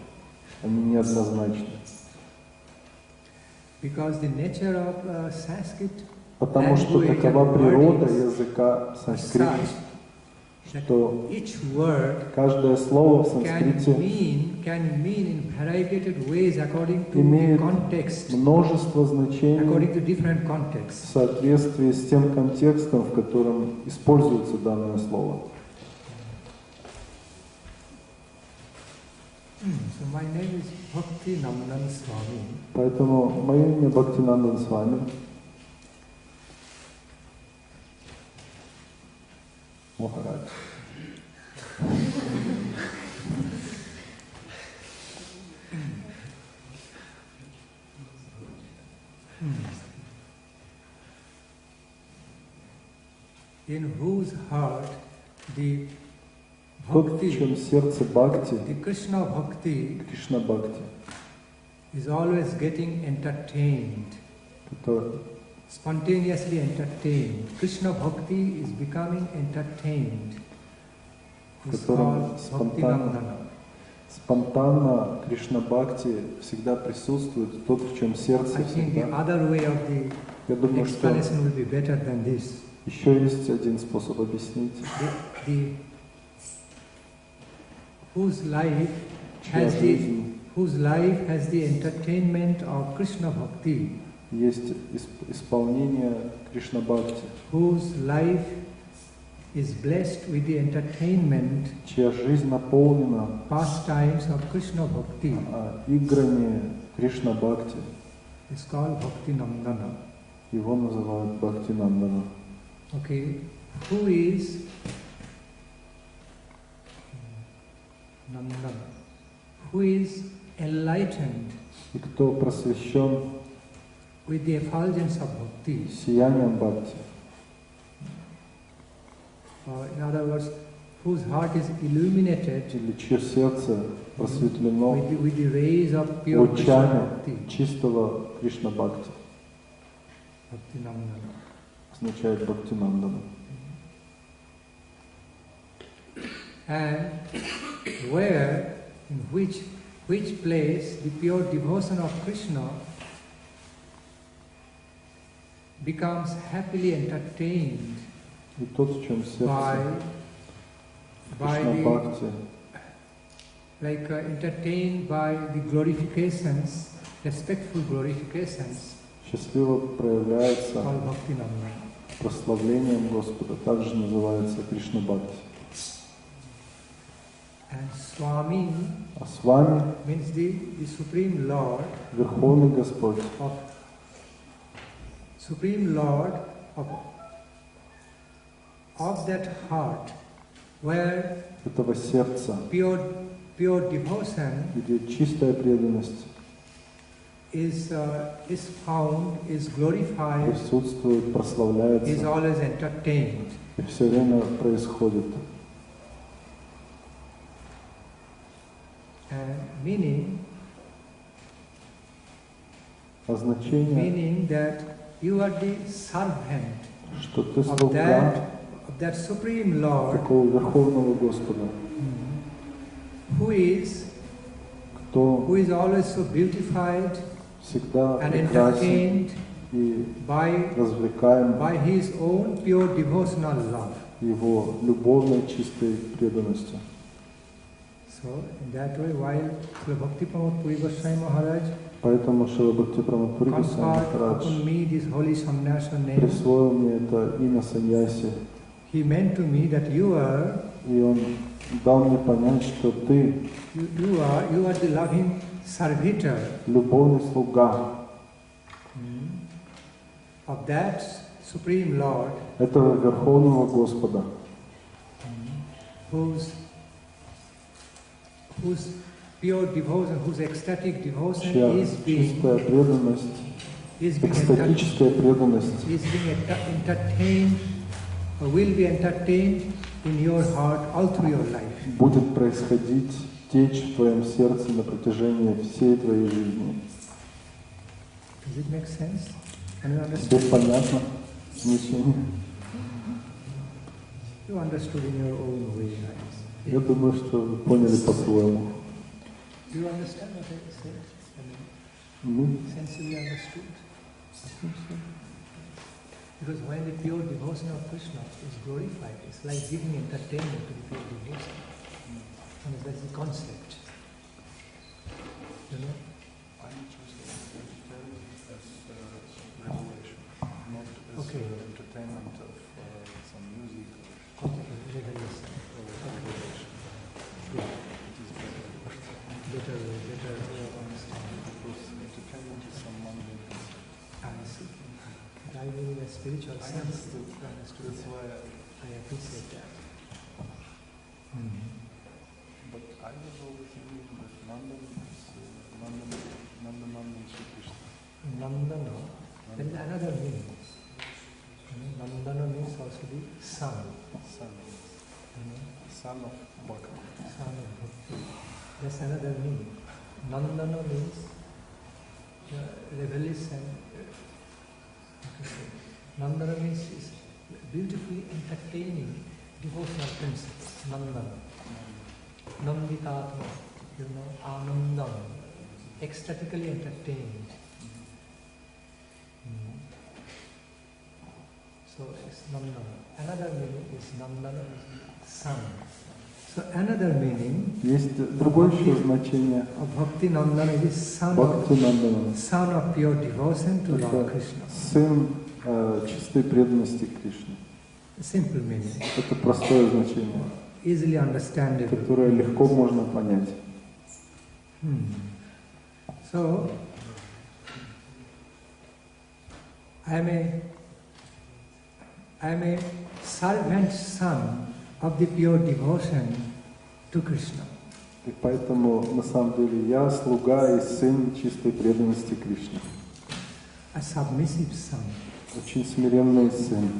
[SPEAKER 3] они неоднозначны.
[SPEAKER 2] Because the nature of Sanskrit
[SPEAKER 3] Потому что
[SPEAKER 2] language
[SPEAKER 3] такова
[SPEAKER 2] and
[SPEAKER 3] природа
[SPEAKER 2] wordings
[SPEAKER 3] языка
[SPEAKER 2] are
[SPEAKER 3] санскрита,
[SPEAKER 2] such
[SPEAKER 3] что
[SPEAKER 2] each word
[SPEAKER 3] каждое слово в
[SPEAKER 2] can
[SPEAKER 3] санскрите
[SPEAKER 2] mean in variegated ways according to the
[SPEAKER 3] имеет
[SPEAKER 2] context,
[SPEAKER 3] множество значений
[SPEAKER 2] according to different
[SPEAKER 3] в
[SPEAKER 2] contexts.
[SPEAKER 3] соответствии с тем контекстом, в котором используется данное слово.
[SPEAKER 2] So my name is Bhakti Nandan Swami.
[SPEAKER 3] Поэтому мое имя Бхакти Nandan Swami Maharaj.
[SPEAKER 2] in whose heart the
[SPEAKER 3] Тот, в
[SPEAKER 2] bhakti,
[SPEAKER 3] чем сердце бхакти,
[SPEAKER 2] the Krishna bhakti,
[SPEAKER 3] Кришна бхакти,
[SPEAKER 2] is always getting entertained,
[SPEAKER 3] который
[SPEAKER 2] spontaneously entertained. Krishna bhakti is becoming entertained. It's
[SPEAKER 3] котором
[SPEAKER 2] called Bhakti Nandana.
[SPEAKER 3] спонтанно Кришна бхакти всегда присутствует, тот, в чем сердце
[SPEAKER 2] I think the
[SPEAKER 3] всегда.
[SPEAKER 2] other way of the
[SPEAKER 3] Я думаю, что
[SPEAKER 2] explanation will be better than this.
[SPEAKER 3] еще есть один способ объяснить.
[SPEAKER 2] Whose life
[SPEAKER 3] Чья жизнь
[SPEAKER 2] has the entertainment of Krishna bhakti.
[SPEAKER 3] есть исполнение Кришна бхакти.
[SPEAKER 2] Whose life is blessed with the entertainment,
[SPEAKER 3] Чья жизнь наполнена
[SPEAKER 2] pastimes of Krishna bhakti.
[SPEAKER 3] играми Кришна бхакти.
[SPEAKER 2] It's called Bhakti Nandana.
[SPEAKER 3] Его называют Бхакти Нандана.
[SPEAKER 2] Okay, who is Nandana? Who is enlightened
[SPEAKER 3] И кто просвещен
[SPEAKER 2] with the effulgence of bhakti?
[SPEAKER 3] сиянием бхакти.
[SPEAKER 2] In other words, whose heart is illuminated
[SPEAKER 3] Или чье сердце просветлено
[SPEAKER 2] with the rays of pure Krishna
[SPEAKER 3] лучами
[SPEAKER 2] bhakti.
[SPEAKER 3] чистого Кришна бхакти.
[SPEAKER 2] Bhakti Nandana.
[SPEAKER 3] Означает Бхакти Нандана.
[SPEAKER 2] And where, in which place the pure devotion of Krishna becomes happily entertained
[SPEAKER 3] И тот, в чем сердце
[SPEAKER 2] by
[SPEAKER 3] Кришна
[SPEAKER 2] the,
[SPEAKER 3] бхакти,
[SPEAKER 2] entertained by the glorifications, respectful glorifications,
[SPEAKER 3] счастливо проявляется
[SPEAKER 2] called Bhakti Nandana.
[SPEAKER 3] прославлением Господа, также называется Кришна бхакти.
[SPEAKER 2] And Swami
[SPEAKER 3] А с вами
[SPEAKER 2] means the Supreme Lord
[SPEAKER 3] Верховный Господь,
[SPEAKER 2] of that heart where
[SPEAKER 3] этого сердца,
[SPEAKER 2] pure devotion
[SPEAKER 3] где чистая преданность
[SPEAKER 2] is found, is glorified,
[SPEAKER 3] присутствует,
[SPEAKER 2] is
[SPEAKER 3] прославляется
[SPEAKER 2] always entertained.
[SPEAKER 3] и все время происходит.
[SPEAKER 2] Meaning
[SPEAKER 3] Означение,
[SPEAKER 2] that you are the servant
[SPEAKER 3] что ты
[SPEAKER 2] of
[SPEAKER 3] слуга
[SPEAKER 2] that Supreme Lord
[SPEAKER 3] такого Верховного Господа,
[SPEAKER 2] who is
[SPEAKER 3] кто
[SPEAKER 2] always so beautified
[SPEAKER 3] всегда
[SPEAKER 2] and
[SPEAKER 3] прекрасен
[SPEAKER 2] entertained
[SPEAKER 3] и
[SPEAKER 2] by
[SPEAKER 3] развлекаем
[SPEAKER 2] his own pure devotional love.
[SPEAKER 3] его любовной чистой преданностью.
[SPEAKER 2] So, in that way, while Srila Bhakti Pramod Puri Goswami Maharaj
[SPEAKER 3] Поэтому Шрила Бхакти Прамод Пури Госвами
[SPEAKER 2] conferred
[SPEAKER 3] Махарадж
[SPEAKER 2] upon me this holy sannyasa name,
[SPEAKER 3] присвоил мне это имя саньяси,
[SPEAKER 2] he meant to me that you are
[SPEAKER 3] и он дал мне понять, что ты
[SPEAKER 2] you are the loving servitor
[SPEAKER 3] любовный слуга
[SPEAKER 2] of that Supreme Lord
[SPEAKER 3] этого Верховного Господа,
[SPEAKER 2] whose pure devotion, whose ecstatic devotion
[SPEAKER 3] чья
[SPEAKER 2] is being
[SPEAKER 3] чистая преданность, экстатическая преданность
[SPEAKER 2] entertained, or will be entertained in your heart all through your life.
[SPEAKER 3] будет происходить, течь в твоем сердце на протяжении всей твоей жизни.
[SPEAKER 2] Does it make sense? Can you
[SPEAKER 3] Тебе
[SPEAKER 2] understand?
[SPEAKER 3] понятно значение?
[SPEAKER 2] You understood in your own way, I guess.
[SPEAKER 3] Я думаю, что вы поняли по-своему.
[SPEAKER 2] Do you understand what I said? Sensibly understood? Because when the pure devotion of Krishna is glorified, it's like giving entertainment to the pure devotion. And that's the concept. You know? Okay.
[SPEAKER 3] Entertainment of some music.
[SPEAKER 2] Better understand.
[SPEAKER 3] Entertainment is some mundane.
[SPEAKER 2] I see. But I mean in a spiritual sense to understand.
[SPEAKER 3] That's why
[SPEAKER 2] I appreciate that.
[SPEAKER 3] But I was always thinking that Nandan is Nandan Sri Krishna.
[SPEAKER 2] Nandana, there is another meaning. Nandana means also Bhakti, son.
[SPEAKER 3] Son of Bhakti.
[SPEAKER 2] Son of Bhakti. That's another meaning. Nandana means revelation. Nandana means is beautifully entertaining devotional principles. Nandana. Nanditatma, Anandam. Ecstatically entertained. So it's Nandana. Another meaning is Nandana is son. So another meaning.
[SPEAKER 3] Есть другое еще значение.
[SPEAKER 2] Bhakti Nandan is son of pure devotion to Lord Krishna.
[SPEAKER 3] Сын чистой преданности Кришне.
[SPEAKER 2] Simple meaning.
[SPEAKER 3] Это простое значение,
[SPEAKER 2] Easily understandable.
[SPEAKER 3] которое легко можно понять.
[SPEAKER 2] So I am a servant son of the pure devotion to Krishna.
[SPEAKER 3] И поэтому, на самом деле, я слуга и сын чистой преданности Кришне.
[SPEAKER 2] A submissive son.
[SPEAKER 3] Очень смиренный сын.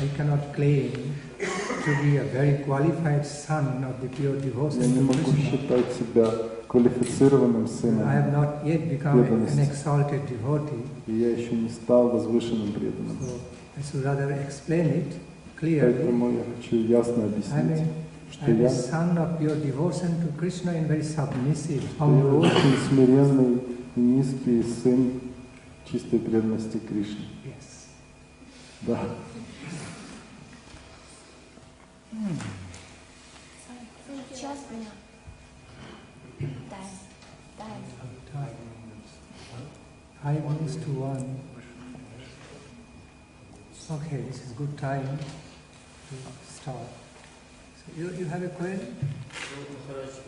[SPEAKER 2] I cannot claim to be a very qualified son of the pure devotion
[SPEAKER 3] Я не
[SPEAKER 2] to
[SPEAKER 3] могу
[SPEAKER 2] Krishna.
[SPEAKER 3] считать себя квалифицированным сыном
[SPEAKER 2] I have not yet become an
[SPEAKER 3] преданности.
[SPEAKER 2] exalted devotee.
[SPEAKER 3] И я еще не стал возвышенным преданным.
[SPEAKER 2] So I should rather explain it clearly.
[SPEAKER 3] Поэтому я хочу ясно объяснить, что
[SPEAKER 2] I'm
[SPEAKER 3] я
[SPEAKER 2] a son of pure devotion to Krishna and very submissive,
[SPEAKER 3] я
[SPEAKER 2] humble.
[SPEAKER 3] очень смиренный и низкий сын чистой преданности Кришне.
[SPEAKER 2] Yes.
[SPEAKER 3] Да.
[SPEAKER 6] Сейчас меня. Дай.
[SPEAKER 2] 5 minutes to 1. Okay, this is good time to start. So you have a question?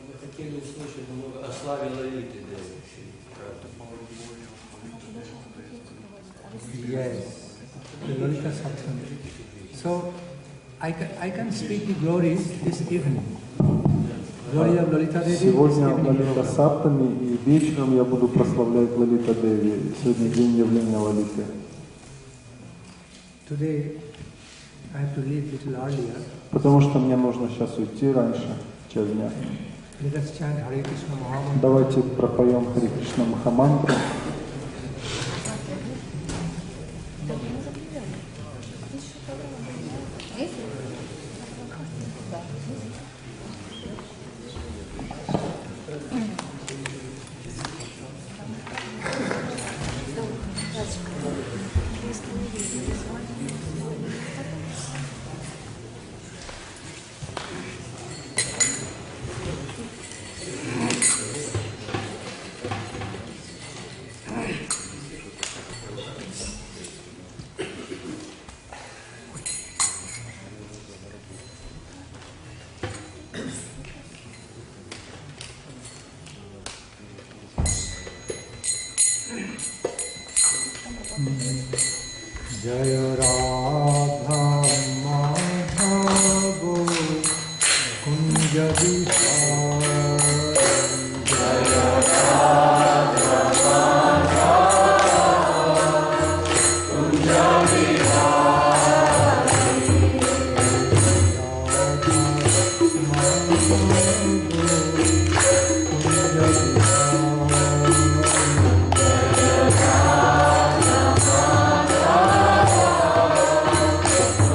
[SPEAKER 8] Мы хотели услышать немного о славе Лалиты.
[SPEAKER 2] Yes, the Lalita Satsang. So I can speak the glories this evening. Glory of Lalita Devi.
[SPEAKER 3] Сегодня Лалита Саптами, и вечером я буду прославлять Лалита Деви. Сегодня день явления Лалиты.
[SPEAKER 2] Today I have to leave little earlier.
[SPEAKER 3] Потому что мне нужно сейчас уйти раньше, в час дня.
[SPEAKER 2] Let us chant Hare Krishna Mahamantra.
[SPEAKER 3] Давайте пропоем Харе Кришна Махамантру.
[SPEAKER 2] Jayo Radha Madhava Kunja Vihari. Jayo Radha Madhava Kunja Vihari. Radha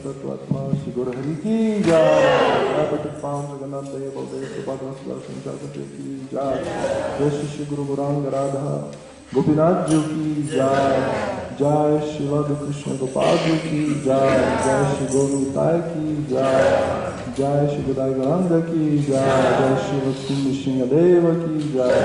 [SPEAKER 3] तत्वात्मा Shri Guru Hari की जय। पतित पावन जगन्नाथ देव बलदेव सुभद्रा सुदर्शन चक्रवर्ती की जय। जय श्री गुरु गौरांग राधा गोपीनाथ जी की जय। जय श्री राधा कृष्ण गोपाल जी की जय। जय श्री गौरताय की जय। जय श्री गोदाई गौरांग की जय। जय श्री लक्ष्मी सिंह देव की जय।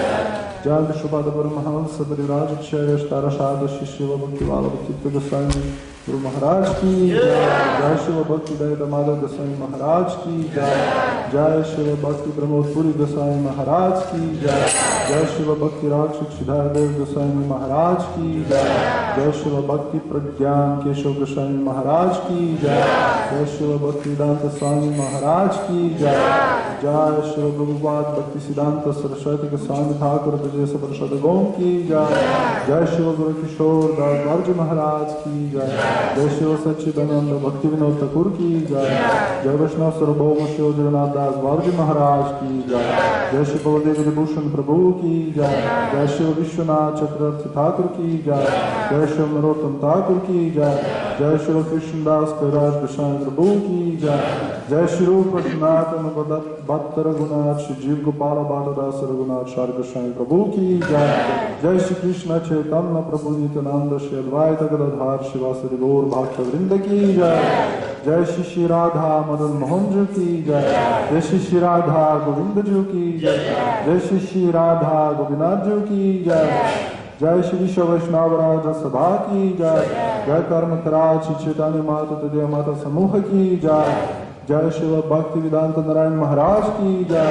[SPEAKER 3] जय विश्वपाद परमहंस परिव्राजक ताराशाद शिष्य भक्ति वाला चित्त गोस्वामी गुरु महाराज की जय। जय शिव भक्ति दयाल माधव गोस्वामी महाराज की जय। जय शिव भक्ति ब्रह्मपुरी गोस्वामी महाराज की जय। जय शिव भक्ति राक्षस सिद्धार्थ गोस्वामी महाराज की जय। जय शिव भक्ति प्रज्ञान केशव गोस्वामी महाराज की जय। जय शिव भक्ति वेदांत स्वामी महाराज की जय। जय शिव प्रभुपाद भक्ति सिद्धांत सरस्वती गोस्वामी ठाकुर ब्रजेश परिषद गौम की जय। जय शिव गुरु किशोर दास वर्ज महाराज की जय। जय शिव सच्चिदानंद भक्ति विनोद ठाकुर की जय। जय वैष्णव सार्वभौम शिव जगन्नाथ दास वर्ज महाराज की जय। जय शिव बलदेव विभूषण प्रभु की जय। जय शिव विश्वनाथ चक्रवर्ती ठाकुर की जय। जय शिव नरोत्तम ठाकुर की जय। जय शिव कृष्णदास कैलाश गोस्वामी प्रभु की जय। जय श्री रूप सनातन भक्त रघुनाथ श्री जीव गोपाल बालदास रघुनाथ शार गोस्वामी प्रभु की जय। जय श्री कृष्ण चैतन्य प्रभु नित्यानंद श्री अद्वैत गदाधर शिवासरि गौर भक्त वृंद की जय। जय श्री श्री राधा मदन मोहन जी की जय। जय श्री श्री राधा गोविंद जी की जय। जय श्री श्री राधा गोपीनाथ जी की जय। जय श्री विश्व वैष्णव राज सभा की जय। जय कर्मतराज श्री चैतन्य माता तदय माता समूह की जय। जय शिव भक्ति वेदांत नारायण महाराज की जय।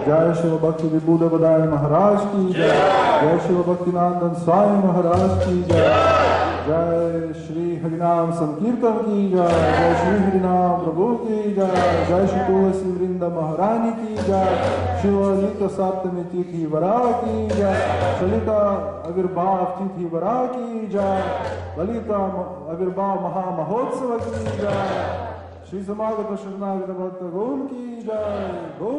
[SPEAKER 3] जय शिव भक्ति विभूद बदाय महाराज की जय। जय शिव भक्ति नंदन स्वामी महाराज की जय। जय श्री हरिनाम संकीर्तन की जय। जय श्री हरिनाम प्रभु की जय। जय श्री तुलसी वृंद महारानी की जय। शिव ललिता सप्तमी तिथि वरा की जय। ललिता आविर्भाव तिथि वरा की जय। ललिता आविर्भाव महामहोत्सव की जय। श्री समागत शरणागत भक्त गौर की जय। गौर